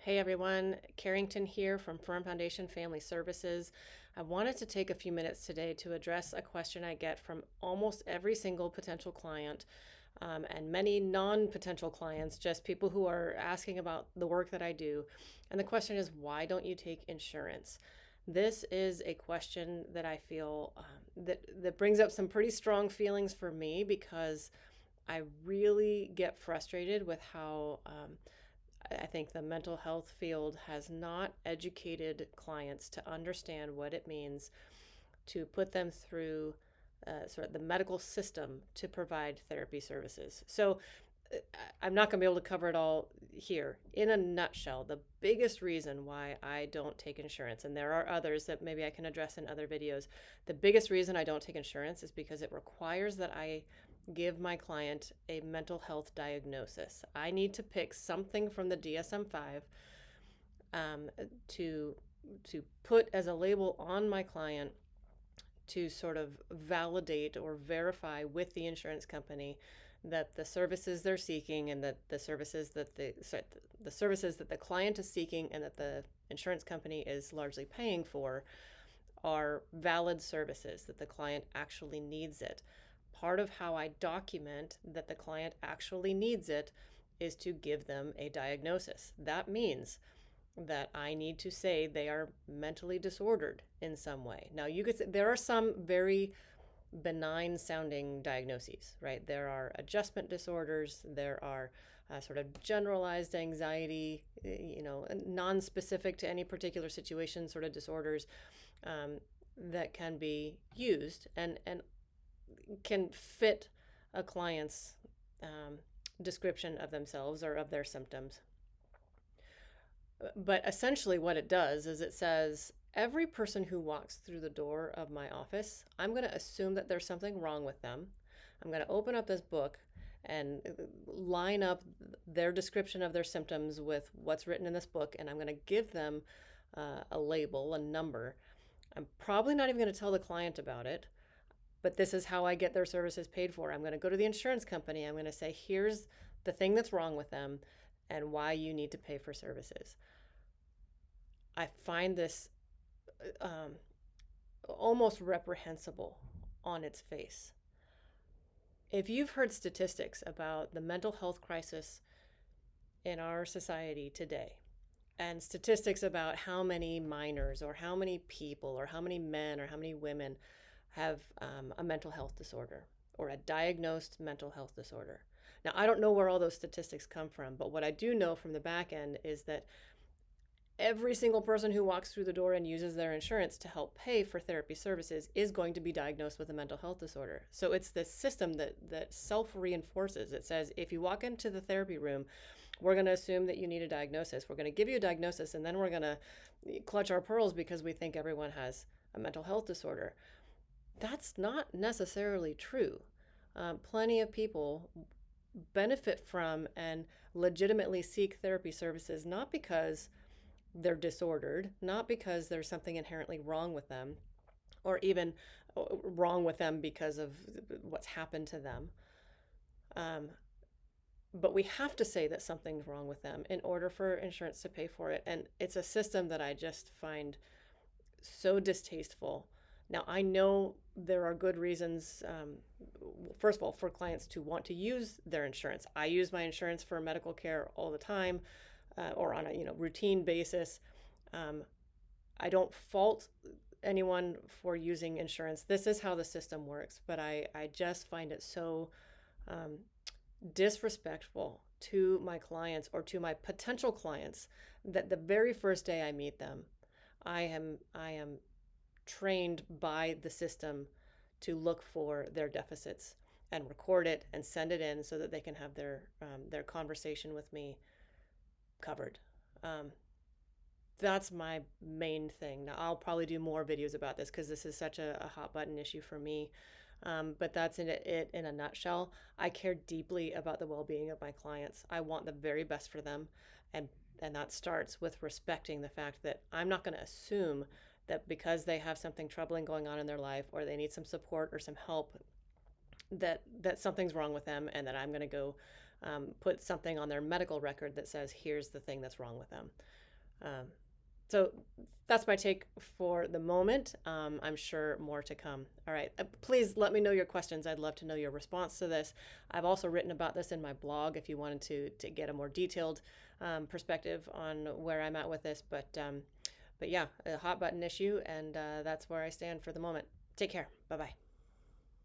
Hey everyone, Carrington here from Firm Foundation Family Services. I wanted to take a few minutes today to address a question I get from almost every single potential client and many non potential clients, just people who are asking about the work that I do. And the question is, why don't you take insurance? This is a question that I feel that brings up some pretty strong feelings for me because I really get frustrated with how I think the mental health field has not educated clients to understand what it means to put them through sort of the medical system to provide therapy services. So uh, I'm not going to be able to cover it all here. In a nutshell, the biggest reason why I don't take insurance, and there are others that maybe I can address in other videos, the biggest reason I don't take insurance is because it requires that I give my client a mental health diagnosis. I need to pick something from the DSM-5 um, to to put as a label on my client to sort of validate or verify with the insurance company that the services they're seeking and that the services that the services that the client is seeking and that the insurance company is largely paying for are valid services, that the client actually needs it. Part of how I document that the client actually needs it is to give them a diagnosis. That means that I need to say they are mentally disordered in some way. Now, you could say there are some very benign sounding diagnoses, right? There are adjustment disorders, there are sort of generalized anxiety, non-specific to any particular situation sort of disorders um, that can be used and can fit a client's um, description of themselves or of their symptoms. But essentially, what it does is it says every person who walks through the door of my office, I'm going to assume that there's something wrong with them. I'm going to open up this book and line up their description of their symptoms with what's written in this book, and I'm going to give them a label, a number. I'm probably not even going to tell the client about it, but this is how I get their services paid for. I'm going to go to the insurance company. I'm going to say, here's the thing that's wrong with them and why you need to pay for services. I find this um, almost reprehensible on its face. If you've heard statistics about the mental health crisis in our society today, and statistics about how many minors or how many people or how many men or how many women have a mental health disorder or a diagnosed mental health disorder. Now, I don't know where all those statistics come from, but what I do know from the back end is that every single person who walks through the door and uses their insurance to help pay for therapy services is going to be diagnosed with a mental health disorder. So it's this system that self-reinforces. It says, if you walk into the therapy room, we're going to assume that you need a diagnosis. We're going to give you a diagnosis, and then we're going to clutch our pearls because we think everyone has a mental health disorder. That's not necessarily true. Plenty of people benefit from and legitimately seek therapy services not because they're disordered, not because there's something inherently wrong with them, or even wrong with them because of what's happened to them. Um, but we have to say that something's wrong with them in order for insurance to pay for it. And it's a system that I just find so distasteful. Now, I know there are good reasons, first of all, for clients to want to use their insurance. I use my insurance for medical care all the time or on a routine basis. Um, I don't fault anyone for using insurance. This is how the system works, but I just find it so um, disrespectful to my clients or to my potential clients that the very first day I meet them, I am trained by the system to look for their deficits and record it and send it in so that they can have their conversation with me covered. Um, that's my main thing. Now, I'll probably do more videos about this because this is such a hot button issue for me. But that's it in a nutshell. I care deeply about the well-being of my clients. I want the very best for them, and that starts with respecting the fact that I'm not going to assume that because they have something troubling going on in their life or they need some support or some help that something's wrong with them and that I'm going to go put something on their medical record that says, here's the thing that's wrong with them. Um, so that's my take for the moment. I'm sure more to come. All right. Please let me know your questions. I'd love to know your response to this. I've also written about this in my blog if you wanted to get a more detailed perspective on where I'm at with this. But yeah, a hot button issue, and that's where I stand for the moment. Take care. Bye bye.